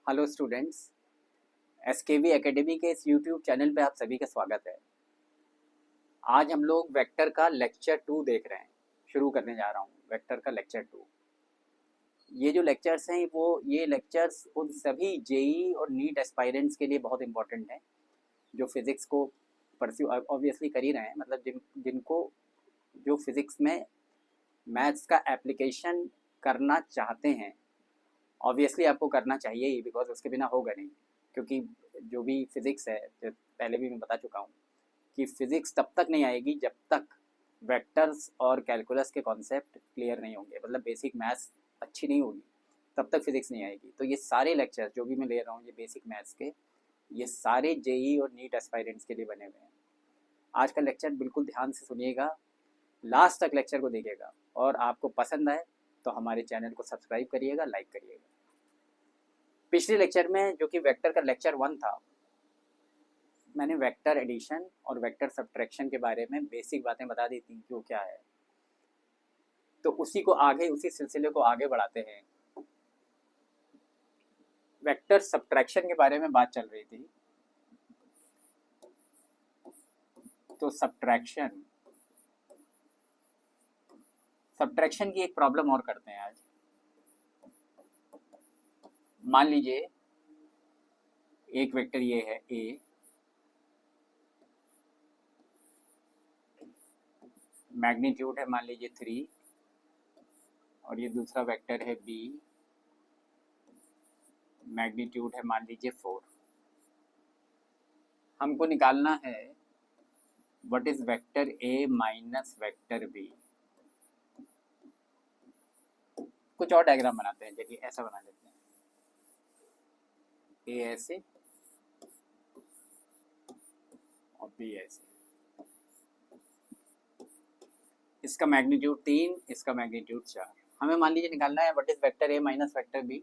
Hello students, SKV academy के इस YouTube channel पे आप सभी का स्वागत है। आज हम लोग वेक्टर का लेक्चर 2 देख रहे हैं। शुरू करने जा रहा हूँ वेक्टर का लेक्चर 2। ये जो लेक्चर्स हैं ये लेक्चर्स उन सभी जेई और नीट एस्पायरेंट्स के लिए बहुत इंपॉर्टेंट हैं जो फिज़िक्स को परस्यू ऑब्वियसली कर ही रहे हैं, मतलब जिनको जो फिज़िक्स में मैथ्स का एप्लीकेशन करना चाहते हैं। ऑब्वियसली आपको करना चाहिए ही, बिकॉज उसके बिना होगा नहीं। क्योंकि जो भी फिज़िक्स है, जो पहले भी मैं बता चुका हूँ कि फ़िज़िक्स तब तक नहीं आएगी जब तक वेक्टर्स और कैलकुलस के कॉन्सेप्ट क्लियर नहीं होंगे, मतलब बेसिक मैथ्स अच्छी नहीं होगी, तब तक फिज़िक्स नहीं आएगी। तो ये सारे लेक्चर्स जो भी मैं ले रहा हूँ, ये बेसिक मैथ्स के, ये सारे जेई और नीट एस्पायरेंट्स के लिए बने हुए हैं। आज का लेक्चर बिल्कुल ध्यान से सुनिएगा, लास्ट तक लेक्चर को देखिएगा, और आपको पसंद आए तो हमारे चैनल को सब्सक्राइब करिएगा, लाइक करिएगा। पिछले लेक्चर में, जो कि वेक्टर का लेक्चर 1 था, मैंने वेक्टर एडिशन और वेक्टर सब्ट्रैक्शन के बारे में बेसिक बातें बता दी थी कि वो क्या है। तो उसी सिलसिले को आगे बढ़ाते हैं। वेक्टर सब्ट्रैक्शन के बारे में बात चल रही थी। तो सब्ट्रैक्शन की एक प्रॉब्लम और करते हैं आज। मान लीजिए एक वेक्टर ये है ए, मैग्नीट्यूड है मान लीजिए 3, और ये दूसरा वेक्टर है बी, मैग्नीट्यूड है मान लीजिए 4। हमको निकालना है what is vector A minus vector B. कुछ और डायग्राम बनाते हैं, चलिए ऐसा बना लेते हैं। ए ऐसे और बी ऐसे। इसका मैग्नीट्यूड 3, इसका मैग्नीट्यूड 4। हमें मान लीजिए निकालना है what is vector A minus vector B,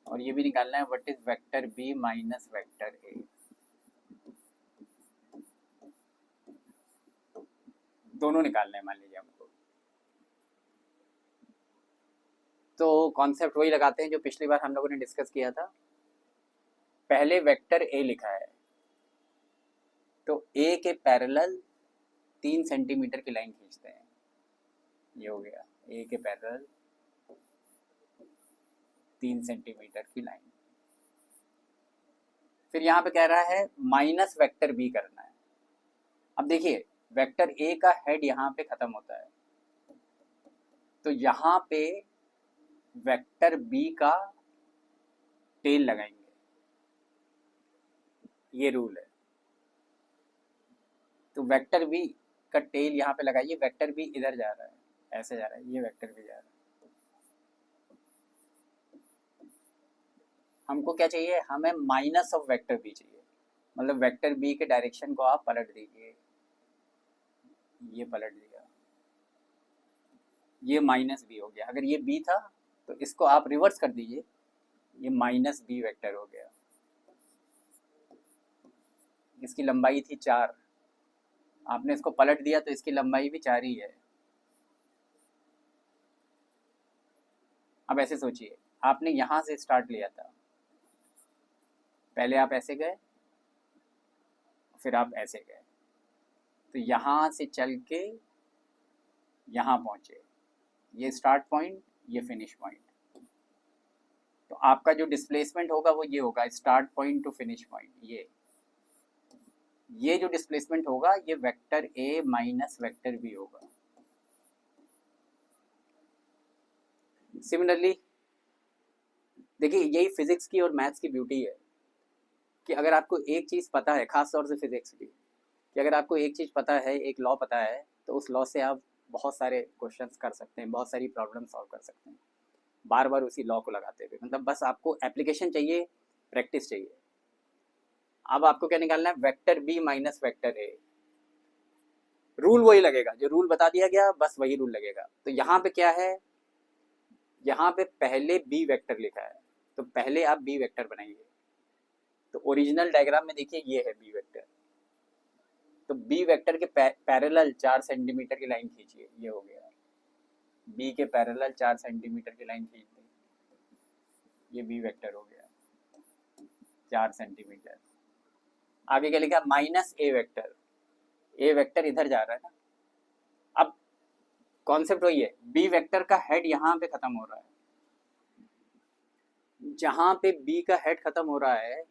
और ये भी निकालना है what is vector B minus vector A. दोनों निकालने हैं मान लीजिए हमको। तो कॉन्सेप्ट वही लगाते हैं जो पिछली बार हम लोगों ने डिस्कस किया था। पहले वेक्टर ए लिखा है, तो ए के पैरेलल 3 सेंटीमीटर की लाइन खींचते हैं। ये हो गया ए के पैरेलल 3 सेंटीमीटर की लाइन। फिर यहाँ पे कह रहा है माइनस वेक्टर बी करना है। अब देखिए वेक्टर ए का हेड यहाँ पे खत्म होता है, तो यहाँ पे वेक्टर बी का टेल लगाएंगे। ये रूल है। तो वेक्टर बी का टेल यहाँ पे लगाइए। वेक्टर बी इधर जा रहा है, ऐसे जा रहा है, ये वेक्टर बी जा रहा है। हमको क्या चाहिए? हमें माइनस ऑफ वेक्टर बी चाहिए, मतलब वेक्टर बी के डायरेक्शन को आप पलट दीजिए। ये पलट दिया, ये माइनस बी हो गया। अगर ये बी था तो इसको आप रिवर्स कर दीजिए, ये माइनस बी वेक्टर हो गया। इसकी लंबाई थी 4, आपने इसको पलट दिया तो इसकी लंबाई भी 4 ही है। अब ऐसे सोचिए, आपने यहाँ से स्टार्ट लिया था, पहले आप ऐसे गए, फिर आप ऐसे गए, तो यहाँ से चल के यहाँ पहुँचे। ये स्टार्ट पॉइंट, ये फिनिश पॉइंट। तो आपका जो डिस्प्लेसमेंट होगा वो ये होगा, start point to finish point. ये जो डिस्प्लेसमेंट होगा ये vector A minus vector B होगा। सिमिलरली देखिए, यही फिजिक्स की और मैथ्स की ब्यूटी है कि अगर आपको एक चीज़ पता है, खास तौर से फिजिक्स की, कि अगर आपको एक चीज़ पता है, एक लॉ पता है, तो उस लॉ से आप बहुत सारे क्वेश्चंस कर सकते हैं, बहुत सारी प्रॉब्लम सॉल्व कर सकते हैं बार बार उसी लॉ को लगाते हुए। मतलब बस आपको एप्लीकेशन चाहिए, प्रैक्टिस चाहिए। अब आपको क्या निकालना है? Vector B minus vector A. Rule वही लगेगा, जो रूल बता दिया गया बस वही रूल लगेगा। तो यहाँ पे क्या है? यहाँ पे पहले बी वेक्टर लिखा है, तो पहले आप बी वेक्टर बनाइए। तो ओरिजिनल डायग्राम में देखिए ये है बी वेक्टर। तो बी वेक्टर के पैरेलल 4 सेंटीमीटर की लाइन खींचिए। ये हो गया, बी के पैरेलल 4 सेंटीमीटर की लाइन खींच दी, ये बी वेक्टर हो गया। 4 सेंटीमीटर। आगे क्या लिखा, minus A vector, A vector इधर जा रहा है ना। अब कॉन्सेप्ट वही है, बी वेक्टर का हेड यहाँ पे खत्म हो रहा है, जहां पे बी का हेड खत्म हो रहा है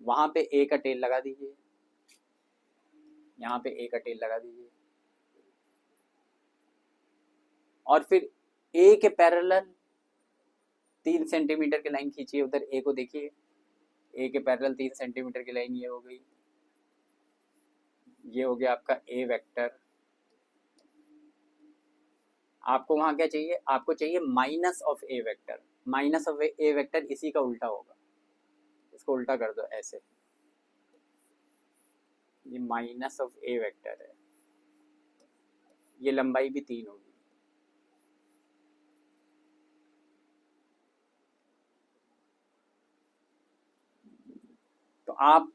वहां पे ए का टेल लगा दीजिए, यहाँ पे ए का टेल लगा दीजिए, और फिर ए के पैरेलल 3 सेंटीमीटर की लाइन खींचिए, उधर ए को देखिए, ए के पैरेलल 3 सेंटीमीटर की लाइन ये हो गई, ये हो गया आपका ए वेक्टर। आपको वहां क्या चाहिए, आपको चाहिए minus of A vector, minus of A vector इसी का उल्टा होगा, इसको उल्टा कर दो ऐसे, ये माइनस ऑफ ए वेक्टर है, ये लंबाई भी 3 होगी। तो आप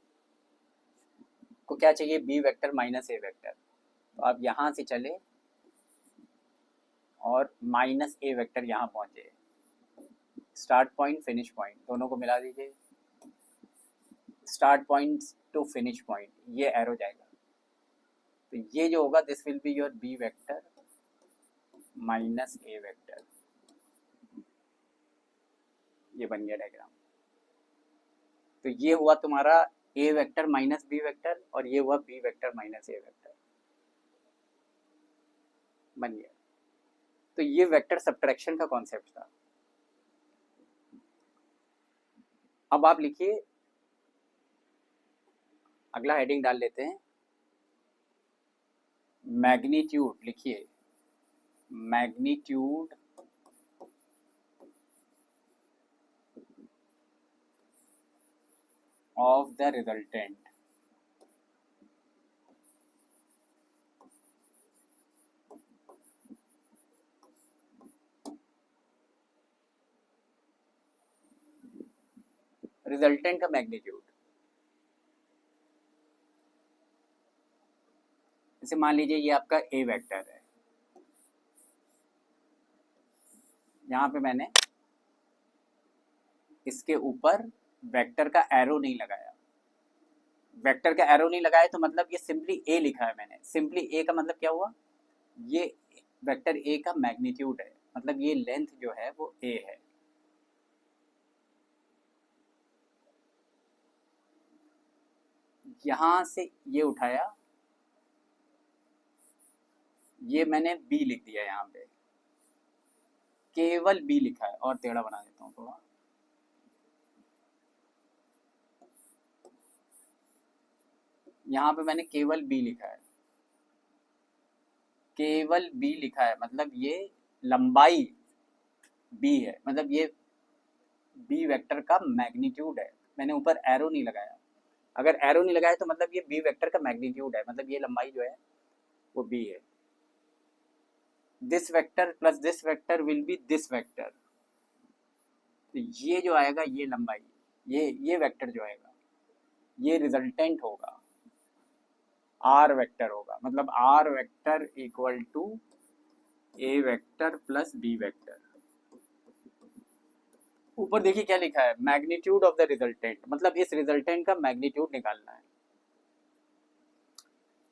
को क्या चाहिए, B vector minus A vector. तो आप यहां से चले और माइनस ए वेक्टर यहाँ पहुंचे, स्टार्ट पॉइंट फिनिश पॉइंट दोनों को मिला दीजिए, start point to finish point ये एरो जाएगा, तो ये जो होगा this will be your B vector minus A vector, ये बन गया डायग्राम। तो ये हुआ तुम्हारा A vector minus B vector, और ये हुआ B vector minus A vector, बन गया। तो ये वेक्टर सब्ट्रैक्शन का कॉन्सेप्ट था। अब आप लिखिए, अगला हेडिंग डाल लेते हैं, मैग्नीट्यूड लिखिए, magnitude of the resultant, resultant का मैग्नीट्यूड। जैसे मान लीजिए ये आपका ए वेक्टर है, यहाँ पे मैंने इसके ऊपर वेक्टर का एरो नहीं लगाया, वेक्टर का एरो नहीं लगाया तो मतलब ये सिंपली ए लिखा है मैंने, सिंपली ए का मतलब क्या हुआ, ये वेक्टर ए का मैग्नीट्यूड है, मतलब ये लेंथ जो है वो ए है। यहां से ये उठाया, ये मैंने बी लिख दिया, यहाँ पे केवल बी लिखा है, और टेढ़ा बना देता हूँ थोड़ा, यहाँ पे मैंने केवल बी लिखा है, केवल बी लिखा है, मतलब ये लंबाई बी है, मतलब ये बी वेक्टर का मैग्नीट्यूड है, मैंने ऊपर एरो नहीं लगाया। अगर एरो नहीं लगाया तो मतलब ये बी वेक्टर का मैग्नीट्यूड है, मतलब ये लंबाई जो है वो बी है। This vector plus this vector will be this vector, तो ये जो आएगा ये लंबाई, ये वेक्टर जो आएगा ये रिजल्टेंट होगा, आर वेक्टर होगा, मतलब R vector equal to A vector plus B vector. ऊपर देखिए क्या लिखा है, मैग्नीट्यूड ऑफ द रिजल्टेंट, मतलब इस रिजल्टेंट का मैग्नीट्यूड निकालना है,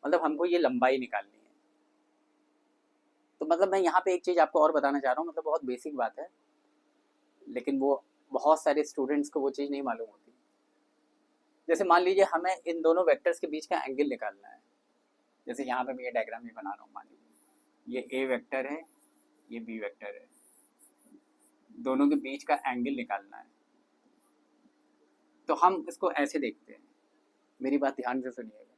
मतलब हमको ये लंबाई निकालनी है। तो मतलब मैं यहाँ पे एक चीज़ आपको और बताना चाह रहा हूँ, मतलब बहुत बेसिक बात है, लेकिन वो बहुत सारे स्टूडेंट्स को वो चीज़ नहीं मालूम होती। जैसे मान लीजिए हमें इन दोनों वेक्टर्स के बीच का एंगल निकालना है, जैसे यहाँ पे मैं ये डायग्राम भी बना रहा हूँ, मान लीजिए ये ए वेक्टर है, ये बी वेक्टर है, दोनों के बीच का एंगल निकालना है। तो हम इसको ऐसे देखते हैं, मेरी बात ध्यान से सुनिएगा,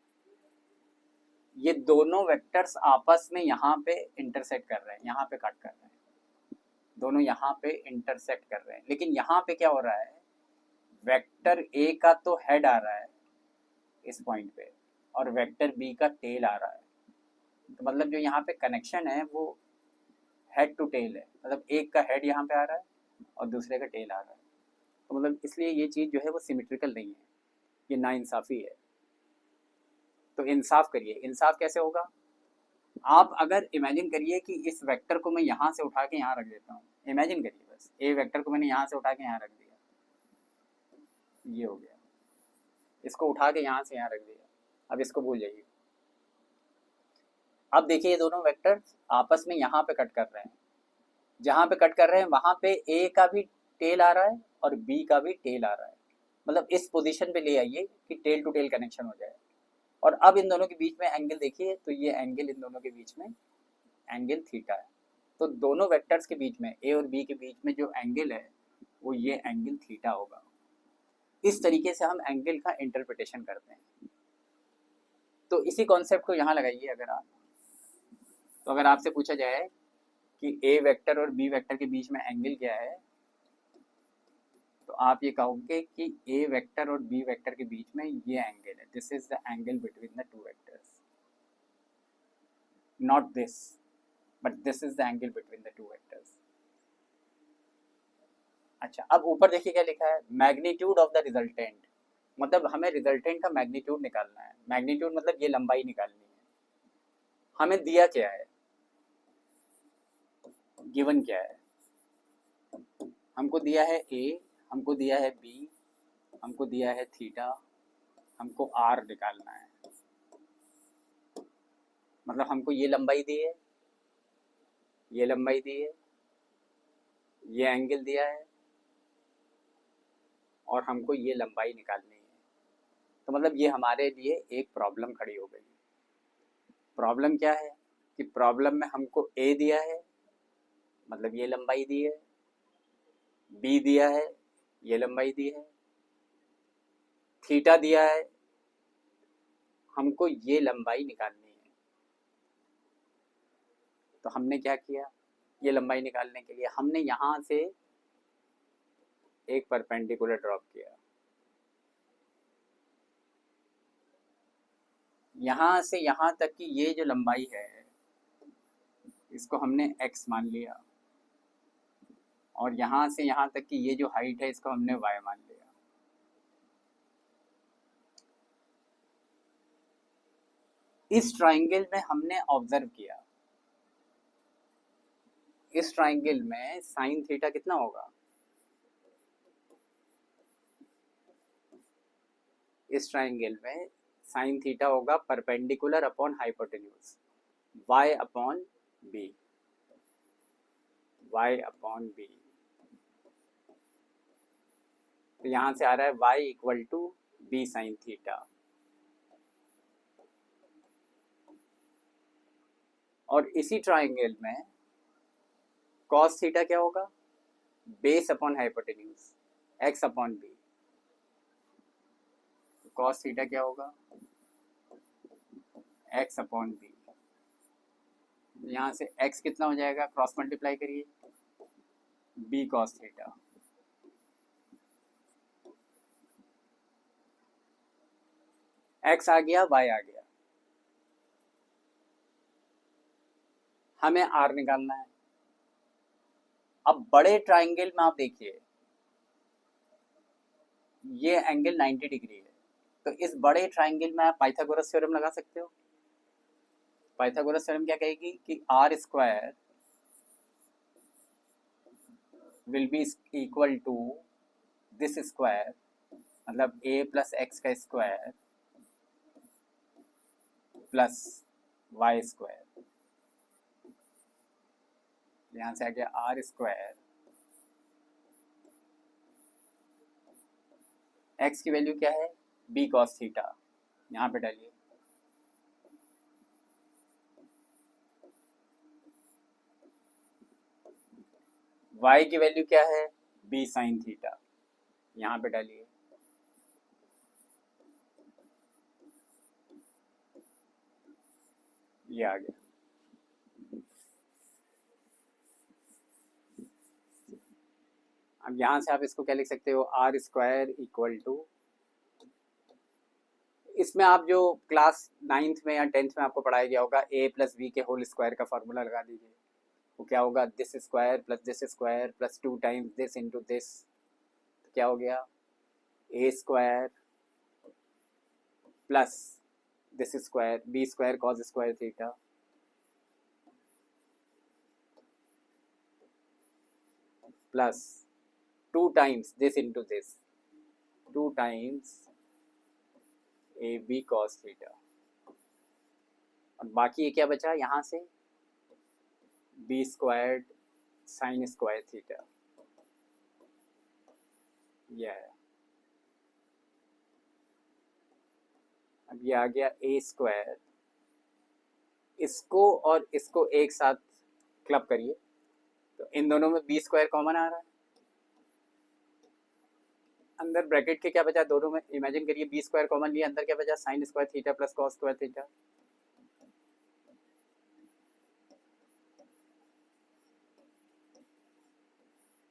ये दोनों वेक्टर्स आपस में यहाँ पे इंटरसेक्ट कर रहे हैं, यहाँ पे कट कर रहे हैं, दोनों यहाँ पे इंटरसेक्ट कर रहे हैं, लेकिन यहाँ पे क्या हो रहा है, वेक्टर ए का तो हेड आ रहा है इस पॉइंट पे, और वेक्टर बी का टेल आ रहा है, तो मतलब जो यहाँ पे कनेक्शन है वो हेड टू टेल है, मतलब एक का हेड यहाँ पे आ रहा है और दूसरे का टेल आ रहा है, तो मतलब इसलिए ये चीज़ जो है वो सिमेट्रिकल नहीं है, ये नाइंसाफ़ी है। तो इंसाफ करिए, इंसाफ कैसे होगा, आप अगर इमेजिन करिए कि इस वेक्टर को मैं यहाँ से उठा के यहाँ रख देता हूँ, इमेजिन करिए बस, ए वेक्टर को मैंने यहाँ से उठा के यहाँ रख दिया, ये हो गया, इसको उठा के यहाँ से यहाँ रख दिया, अब इसको भूल जाइए। अब देखिए ये दोनों वेक्टर्स आपस में यहाँ पे कट कर रहे हैं, जहाँ पे कट कर रहे हैं वहाँ पे ए का भी टेल आ रहा है और बी का भी टेल आ रहा है, मतलब इस पोजीशन पे ले आइए कि टेल टू टेल कनेक्शन हो जाए। और अब इन दोनों के बीच में एंगल देखिए, तो ये एंगल इन दोनों के बीच में एंगल थीटा है। तो दोनों वेक्टर्स के बीच में, ए और बी के बीच में जो एंगल है वो ये एंगल थीटा होगा। इस तरीके से हम एंगल का इंटरप्रिटेशन करते हैं। तो इसी कॉन्सेप्ट को यहाँ लगाइए। अगर आप, तो अगर आपसे पूछा जाए कि ए वेक्टर और बी वेक्टर के बीच में एंगल क्या है, तो आप ये कहोगे कि ए वेक्टर और बी वेक्टर के बीच में ये एंगल है, this is the angle between the two vectors, not this, but this is the angle between the two vectors. अच्छा, अब ऊपर देखिए क्या लिखा है, मैग्नीट्यूड ऑफ द रिजल्टेंट, मतलब हमें रिजल्टेंट का मैग्नीट्यूड निकालना है। मैग्नीट्यूड मतलब ये लंबाई निकालनी है। हमें दिया क्या है, गिवन क्या है, हमको दिया है ए, हमको दिया है बी, हमको दिया है थीटा, हमको आर निकालना है। मतलब हमको ये लंबाई दी है, ये लंबाई दी है, ये एंगल दिया है और हमको ये लंबाई निकालनी है। तो मतलब ये हमारे लिए एक प्रॉब्लम खड़ी हो गई। प्रॉब्लम क्या है कि प्रॉब्लम में हमको ए दिया है, मतलब ये लंबाई दी है, बी दिया है, ये लंबाई दी है, थीटा दिया है, हमको ये लंबाई निकालनी है। तो हमने क्या किया, ये लंबाई निकालने के लिए हमने यहाँ से एक परपेंडिकुलर ड्रॉप किया, यहाँ से यहाँ तक की ये जो लंबाई है इसको हमने x मान लिया, और यहाँ से यहाँ तक की ये जो हाइट है इसको हमने y मान लिया। इस ट्राइंगल में हमने ऑब्जर्व किया, इस ट्राइंगल में साइन थीटा कितना होगा, इस ट्राइंगल में साइन थीटा होगा perpendicular upon hypotenuse, y upon B, y upon B. तो यहाँ से आ रहा है y equal to B sine theta, और इसी ट्राइंगल में कॉस थीटा क्या होगा, base upon hypotenuse x upon B. Cos theta क्या होगा, x अपॉन बी। यहाँ से x कितना हो जाएगा, क्रॉस मल्टीप्लाई करिए, b कॉस थीटा। x आ गया, y आ गया, हमें r निकालना है। अब बड़े ट्राइंगल में आप देखिए ये एंगल 90 डिग्री है, तो इस बड़े ट्राइंगल में आप पाइथागोरस थ्योरम लगा सकते हो। पाइथागोरस थ्योरम क्या कहेगी कि R square will be equal to this square, मतलब a प्लस एक्स का स्क्वायर प्लस वाई स्क्वायर। यहाँ से आ गया आर स्क्वायर, एक्स की वैल्यू क्या है, b कॉस थीटा, यहाँ पे डालिए, y की वैल्यू क्या है, b साइन थीटा, यहाँ पे डालिए, ये आ गया। अब यहाँ से आप इसको क्या लिख सकते हो, आर स्क्वायर इक्वल टू, इसमें आप जो क्लास 9th में या 10th में आपको पढ़ाया गया होगा a प्लस बी के होल स्क्वायर का फॉर्मूला लगा दीजिए। वो क्या होगा, this square plus 2 times this into this, क्या हो गया, A square plus this square B square cos square theta plus 2 times this into this, 2 times A B cos theta, और बाकी ये क्या बचा यहाँ से, B squared sine square theta, यह है। अब ये आ गया ए स्क्वायर, इसको और इसको एक साथ क्लब करिए तो इन दोनों में बी स्क्वायर कॉमन आ रहा है, अंदर ब्रैकेट के क्या बचा, दोनों में इमेजिन करिए बी स्क्वायर कॉमन लिया, अंदर क्या बचा, sine square theta plus cos square theta.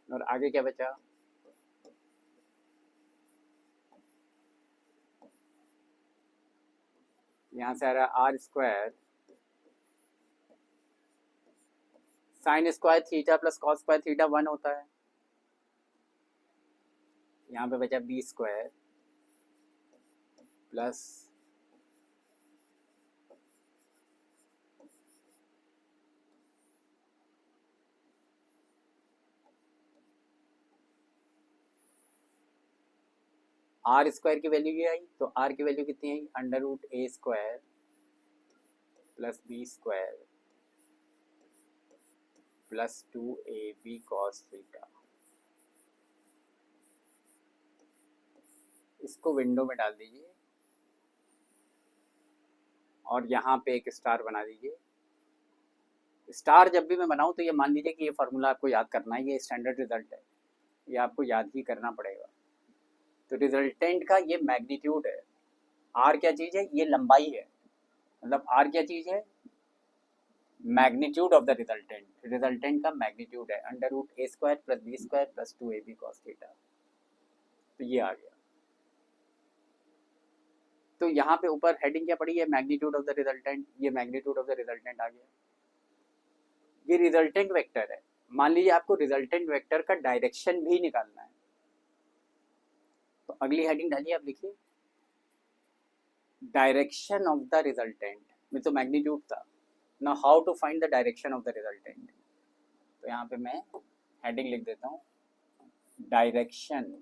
और आगे क्या बचा, यहां से आ रहा है R square sine square theta plus cos square theta 1 होता है, यहाँ पे बचा B square plus R square की वैल्यू ये आई, तो आर की वैल्यू कितनी आई, under root A square plus B square plus 2ab cos theta. इसको विंडो में डाल दीजिए और यहाँ पे एक स्टार बना दीजिए। स्टार जब भी मैं बनाऊँ तो ये मान लीजिए कि ये फार्मूला आपको याद करना है, ये स्टैंडर्ड रिजल्ट है, ये आपको याद ही करना पड़ेगा। तो रिजल्टेंट का ये मैग्नीट्यूड है, आर क्या चीज़ है, ये लंबाई है, मतलब आर क्या चीज़ है, magnitude of the resultant, resultant का मैग्नीट्यूड है under root A square plus B square plus 2ab cos theta. तो ये आ गया। तो यहाँ पे ऊपर हेडिंग क्या पड़ी है, मैग्नीट्यूड ऑफ द रिजल्टेंट, ये मैग्नीट्यूड ऑफ द रिजल्टेंट आ गया। ये रिजल्टेंट वेक्टर है, मान लीजिए आपको रिजल्टेंट वेक्टर का डायरेक्शन भी निकालना है, तो अगली हेडिंग डालिए, आप लिखिए डायरेक्शन ऑफ द रिजल्टेंट, में तो मैग्नीट्यूड था ना, how to find the direction of the resultant. तो यहाँ पे मैं हेडिंग लिख देता हूँ direction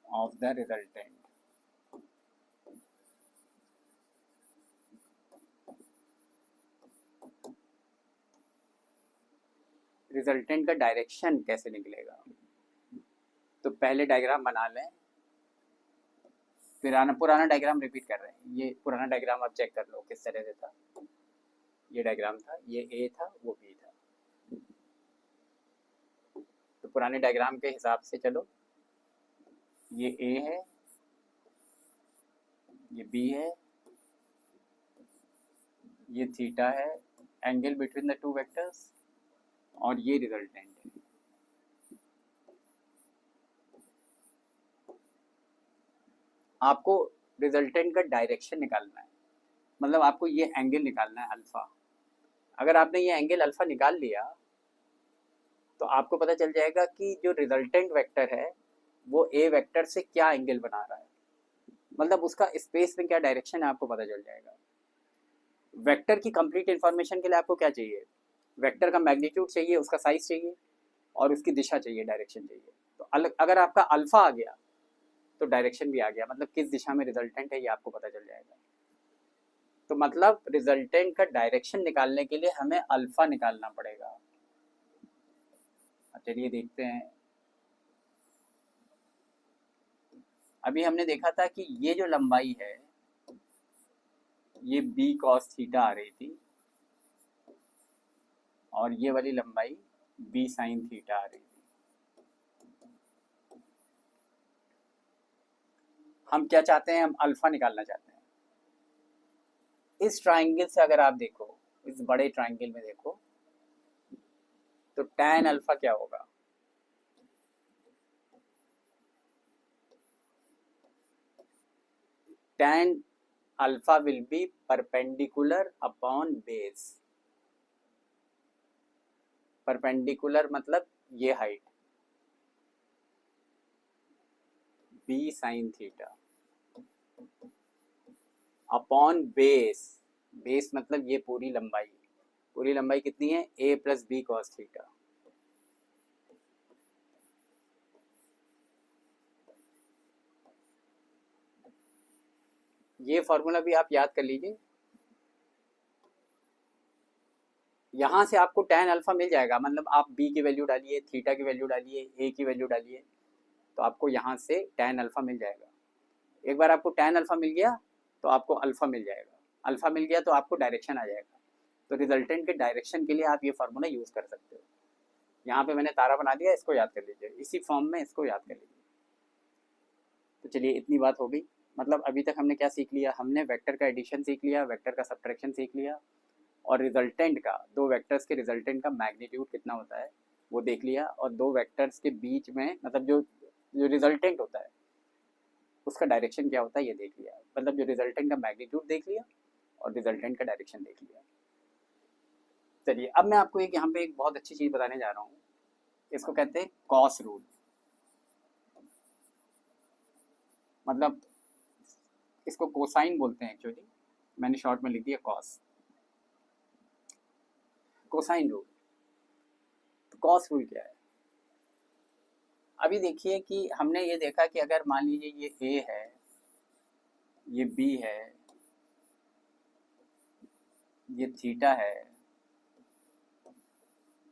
of the resultant. Resultant का डायरेक्शन कैसे निकलेगा, तो पहले डायग्राम बना लें, पुराना डायग्राम रिपीट कर रहे हैं। ये पुराना डायग्राम आप चेक कर लो किस तरह से था, ये डायग्राम था, ये ए था, वो बी था। तो पुराने डायग्राम के हिसाब से चलो, ये ए है, ये बी है, ये थीटा है, angle between the two vectors, और ये रिजल्टेंट है। आपको रिजल्टेंट का डायरेक्शन निकालना है, मतलब आपको ये एंगल निकालना है अल्फा। अगर आपने ये एंगल अल्फा निकाल लिया तो आपको पता चल जाएगा कि जो रिजल्टेंट वेक्टर है वो ए वेक्टर से क्या एंगल बना रहा है, मतलब उसका स्पेस में क्या डायरेक्शन है आपको पता चल जाएगा। वेक्टर की कंप्लीट इन्फॉर्मेशन के लिए आपको क्या चाहिए, वेक्टर का मैग्नीट्यूड चाहिए, उसका साइज चाहिए, और उसकी दिशा चाहिए, डायरेक्शन चाहिए। तो अगर आपका अल्फा आ गया तो डायरेक्शन भी आ गया, मतलब किस दिशा में रिजल्टेंट है ये आपको पता चल जाएगा। तो मतलब रिजल्टेंट का डायरेक्शन निकालने के लिए हमें अल्फा निकालना पड़ेगा। चलिए देखते हैं। अभी हमने देखा था कि ये जो लंबाई है ये बी कॉस थीटा आ रही थी, और ये वाली लंबाई बी साइन थीटा आ रही थी। हम क्या चाहते हैं, हम अल्फा निकालना चाहते हैं। इस ट्राइंगल से अगर आप देखो, इस बड़े ट्राइंगल में देखो, तो tan अल्फा क्या होगा, tan alpha will be perpendicular upon base. Perpendicular मतलब ये height B sine theta upon base, base मतलब ये पूरी लंबाई कितनी है, a plus B cos theta. ये फॉर्मूला भी आप याद कर लीजिए। यहाँ से आपको tan अल्फा मिल जाएगा, मतलब आप b की वैल्यू डालिए, थीटा की वैल्यू डालिए, a की वैल्यू डालिए, तो आपको यहाँ से tan अल्फा मिल जाएगा। एक बार आपको tan अल्फा मिल गया तो आपको अल्फा मिल जाएगा, अल्फा मिल गया तो आपको डायरेक्शन आ जाएगा। तो रिजल्टेंट के डायरेक्शन के लिए आप ये फार्मूला यूज़ कर सकते हो। यहाँ पे मैंने तारा बना दिया, इसको याद कर लीजिए, इसी फॉर्म में इसको याद कर लीजिए। तो चलिए इतनी बात हो गई। मतलब अभी तक हमने क्या सीख लिया, हमने वेक्टर का एडिशन सीख लिया, वेक्टर का सब्ट्रैक्शन सीख लिया, और रिजल्टेंट का, दो वेक्टर्स के रिजल्टेंट का मैग्नीट्यूड कितना होता है वो देख लिया, और दो वेक्टर्स के बीच में मतलब जो जो रिजल्टेंट होता है उसका डायरेक्शन क्या होता है ये देख लिया। मतलब जो रिजल्टेंट का मैग्नीट्यूड देख लिया और रिजल्टेंट का डायरेक्शन देख लिया। चलिए अब मैं आपको एक यहाँ पे एक बहुत अच्छी चीज़ बताने जा रहा हूँ, इसको कहते हैं कॉस रूल। मतलब इसको कोसाइन बोलते हैं एक्चुअली, मैंने शॉर्ट में लिख दिया कॉस, कोसाइन रूल। तो कॉस रूल क्या है? अभी देखिए कि हमने ये देखा कि अगर मान लीजिए ये ए है, ये बी है, ये थीटा है,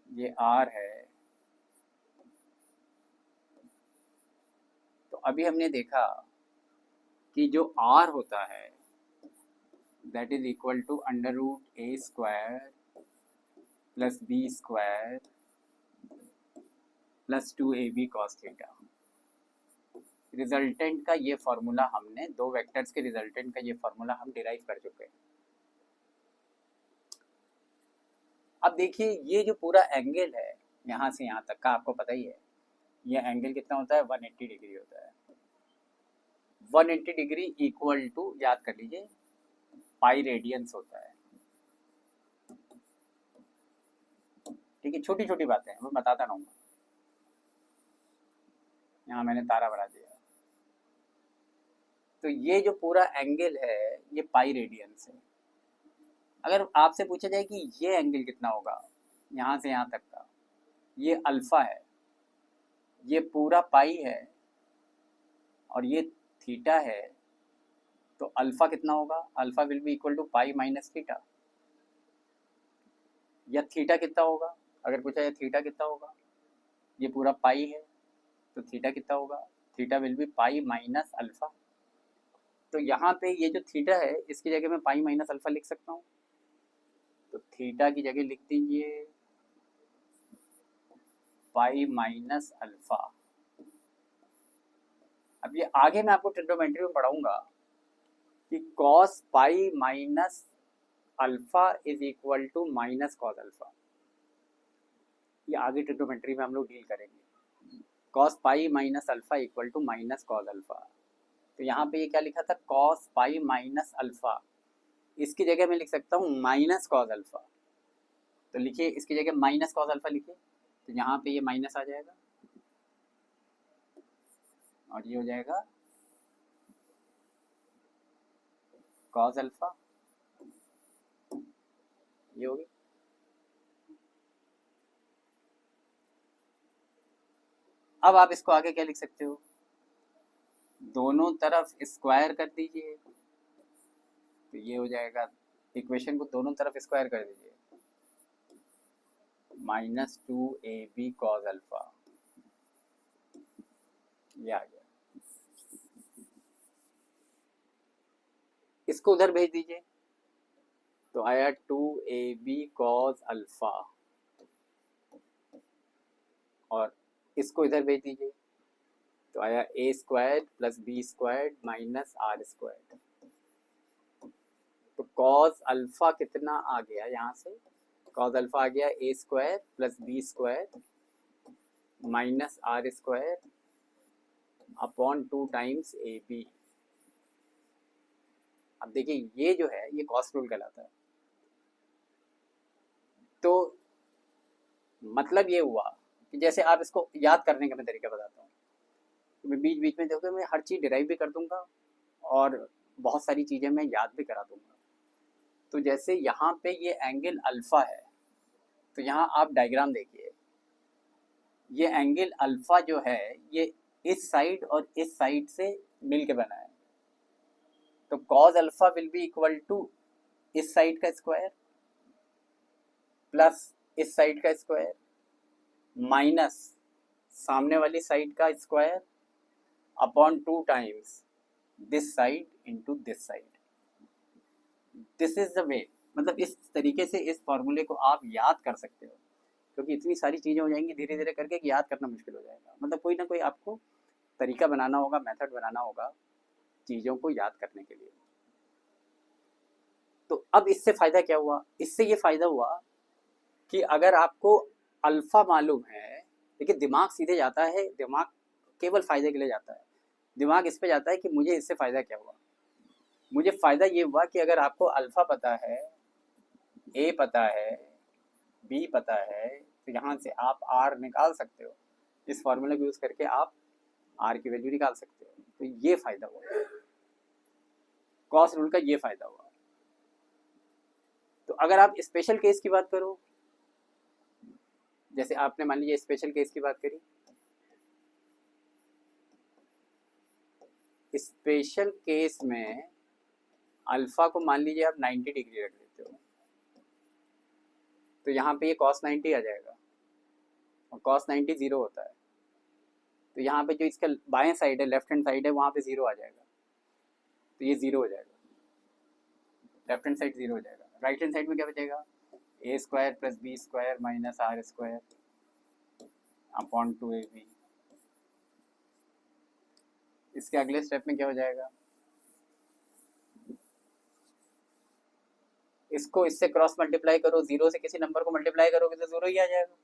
ये आर है, तो अभी हमने देखा कि जो आर होता है that is equal to under root A square plus B square plus 2ab cos theta. Resultant का ये फॉर्मूला हमने, दो वेक्टर्स के रिजल्टेंट का ये फॉर्मूला हम डिराइव कर चुके हैं। अब देखिए ये जो पूरा एंगल है यहाँ से यहाँ तक का, आपको पता ही है ये एंगल कितना होता है, 180 डिग्री होता है। 180 डिग्री इक्वल टू, याद कर लीजिए, पाई रेडियंस होता है। ठीक है, छोटी छोटी बातें हैं, मैं बताता रहूँगा। यहाँ मैंने तारा बना दिया। तो ये जो पूरा एंगल है ये पाई रेडियंस है। अगर आपसे पूछा जाए कि ये एंगल कितना होगा यहाँ से यहाँ तक का, ये अल्फा है, ये पूरा पाई है, और ये थीटा है, तो अल्फा कितना होगा? Alpha will be equal to pi minus theta. या थीटा कितना होगा? अगर पूछा जाए थीटा कितना होगा, ये पूरा पाई है तो थीटा कितना होगा? Theta will be pi minus alpha. तो यहाँ पे ये जो थीटा है इसकी जगह मैं पाई माइनस अल्फा लिख सकता हूँ। तो थीटा की जगह लिख दीजिए पाई माइनस अल्फा। अब ये आगे मैं आपको ट्रिग्नोमेट्री में पढ़ाऊंगा कि cos pi minus alpha is equal to minus cos alpha. ये आगे ट्रिग्नोमेट्री में हम लोग डील करेंगे। Cos pi minus alpha equal to minus cos alpha. तो यहाँ पे ये क्या लिखा था, कॉस पाई माइनस अल्फा, इसकी जगह मैं लिख सकता हूँ माइनस कॉस अल्फा। तो लिखिए इसकी जगह माइनस कॉस अल्फा लिखिए, तो यहाँ पे ये माइनस आ जाएगा और ये हो जाएगा कॉस अल्फा, ये होगी। अब आप इसको आगे क्या लिख सकते हो, दोनों तरफ स्क्वायर कर दीजिए, तो ये हो जाएगा, इक्वेशन को दोनों तरफ स्क्वायर कर दीजिए, -2ab कॉस अल्फा, ये आ गया। इसको उधर भेज दीजिए तो आया 2ab कॉस अल्फा, और इसको इधर भेज दीजिए तो आया a square plus B square minus R square. तो कॉस अल्फा कितना आ गया, यहाँ से कॉस अल्फा आ गया a square plus B square minus R square upon 2 times A B. अब देखिए ये जो है ये कॉस रूल कहलाता है। तो मतलब ये हुआ कि जैसे आप इसको याद करने का मैं तरीका बताता हूँ, मैं बीच बीच में देखो मैं हर चीज़ डिराइव भी कर दूंगा और बहुत सारी चीज़ें मैं याद भी करा दूंगा। तो जैसे यहाँ पे ये एंगल अल्फा है, तो यहाँ आप डायग्राम देखिए, ये एंगल अल्फा जो है ये इस साइड और इस साइड से मिल के बना है। तो cos alpha will be equal to इस साइड का स्क्वायर प्लस इस साइड का स्क्वायर माइनस सामने वाली साइड का square upon 2 times this side into this side. This is the way, मतलब इस तरीके से इस फॉर्मूले को आप याद कर सकते हो, क्योंकि इतनी सारी चीज़ें हो जाएंगी धीरे धीरे करके कि याद करना मुश्किल हो जाएगा। मतलब कोई ना कोई आपको तरीका बनाना होगा, मेथड बनाना होगा चीज़ों को याद करने के लिए। तो अब इससे फ़ायदा क्या हुआ? इससे ये फ़ायदा हुआ कि अगर आपको अल्फ़ा मालूम है, देखिए दिमाग सीधे जाता है, दिमाग केवल फ़ायदे के लिए जाता है। दिमाग इस पे जाता है कि मुझे इससे फ़ायदा क्या हुआ। मुझे फ़ायदा ये हुआ कि अगर आपको अल्फ़ा पता है, ए पता है, बी पता है, तो यहाँ से आप आर निकाल सकते हो। इस फॉर्मूले को यूज़ करके आप आर की वैल्यू निकाल सकते हो। तो ये फ़ायदा हुआ, कॉस रूल का ये फ़ायदा हुआ। तो अगर आप स्पेशल केस की बात करो, जैसे आपने मान लीजिए स्पेशल केस की बात करी, स्पेशल केस में अल्फा को मान लीजिए आप 90 डिग्री रख देते हो, तो यहाँ पे ये cos 90 आ जाएगा और cos 90 जीरो होता है। तो यहाँ पे जो इसका बाएं साइड है, लेफ्ट हैंड साइड है, वहाँ पे जीरो आ जाएगा, तो ये जीरो हो जाएगा, लेफ्ट हैंड साइड जीरो हो जाएगा। राइट हैंड साइड में क्या बचेगा? A square plus B square minus R square upon 2ab। इसके अगले स्टेप में क्या हो जाएगा? इसको इससे क्रॉस मल्टीप्लाई करो, जीरो से किसी नंबर को मल्टीप्लाई करोगे तो जीरो ही आ जाएगा।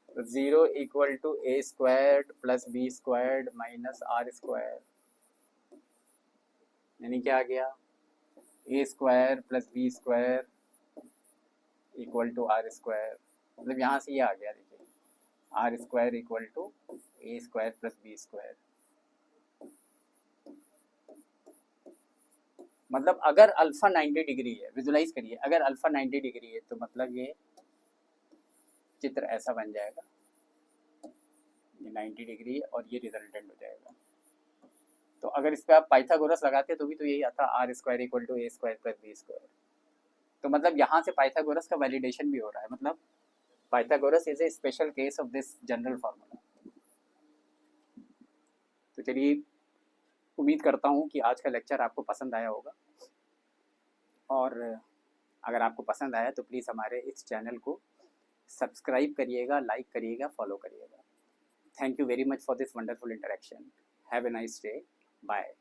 तो zero equal to A squared plus B squared minus R square, यानी क्या आ गया? A square plus B square equal to R square. मतलब यहाँ से ये आ गया, देखिए R square equal to A square plus B square. मतलब अगर अल्फा 90 डिग्री है, विजुलाइज करिए, अगर अल्फा 90 डिग्री है तो मतलब ये चित्र ऐसा बन जाएगा, ये 90 डिग्री है और ये रिजल्टेंट हो जाएगा। तो अगर इस पर आप पाइथागोरस लगाते तो भी तो यही आता, R square equal to A square plus B square. तो मतलब यहाँ से पाइथागोरस का वैलिडेशन भी हो रहा है, मतलब Pythagoras is a special case of this general formula. तो चलिए, उम्मीद करता हूँ कि आज का लेक्चर आपको पसंद आया होगा, और अगर आपको पसंद आया तो प्लीज़ हमारे इस चैनल को सब्सक्राइब करिएगा, लाइक करिएगा, फॉलो करिएगा। Thank you very much for this wonderful interaction. Have a nice day. Bye.